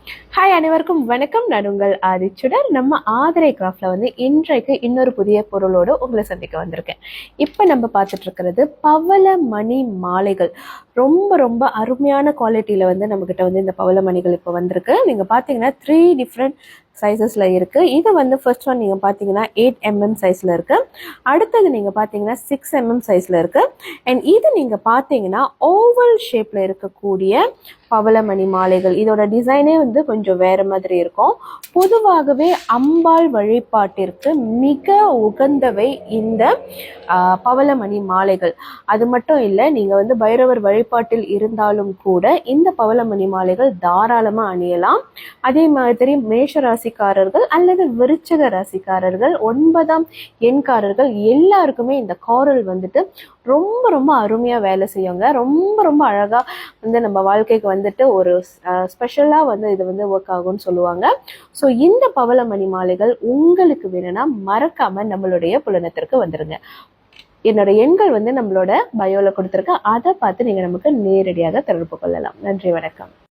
Hi, அனைவருக்கும் வணக்கம். நான் உங்கள் ஆதிச்சுடர். நம்ம ஆதிரை கிராஃப்ட்ல இன்றைக்கு இன்னொரு புதிய பொருளோடு உங்களை சந்திக்க வந்திருக்கேன். இப்போ நம்ம பார்த்துட்டு இருக்கிறது பவள மணி மாலைகள். ரொம்ப ரொம்ப அருமையான குவாலிட்டியில் நம்மக்கிட்ட இந்த பவள மணிகள் இப்போ வந்திருக்கு. நீங்கள் பார்த்தீங்கன்னா 3 டிஃப்ரெண்ட் சைஸஸில் இருக்குது. இது ஃபர்ஸ்ட் ஒன் நீங்கள் பார்த்தீங்கன்னா 8 mm சைஸில் இருக்குது. அடுத்தது நீங்கள் பார்த்தீங்கன்னா 6 mm சைஸில் இருக்குது. அண்ட் இது நீங்கள் பார்த்தீங்கன்னா ஓவல் ஷேப்பில் இருக்கக்கூடிய பவளமணி மாலைகள். இதோட டிசைனே கொஞ்சம் வேற மாதிரி இருக்கும். பொதுவாகவே அம்பாள் வழிபாட்டிற்கு மிக உகந்தவை இந்த பவளமணி மாலைகள். அது மட்டும் இல்லை, நீங்க பைரவர் வழிபாட்டில் இருந்தாலும் கூட இந்த பவளமணி மாலைகள் தாராளமா அணியலாம். அதே மாதிரி மேஷ ராசிக்காரர்கள் அல்லது விருச்சக ராசிக்காரர்கள், 9ஆம் எண்காரர்கள் எல்லாருக்குமே இந்த காரல் ரொம்ப ரொம்ப அருமையா வேலை செய்யுங்க. ரொம்ப ரொம்ப அழகா நம்ம வாழ்க்கைக்கு ஒரு ஸ்பெஷலா இது ஒர்க் ஆகும்னு சொல்லுவாங்க. ஸோ இந்த பவளமணி மாலைகள் உங்களுக்கு வேணும்னா மறக்காம நம்மளுடைய புலனத்திற்கு வந்துருங்க. என்னோட எண்கள் நம்மளோட பயோல கொடுத்துருக்க, அதை பார்த்து நீங்க நமக்கு நேரடியாக தொடர்பு கொள்ளலாம். நன்றி, வணக்கம்.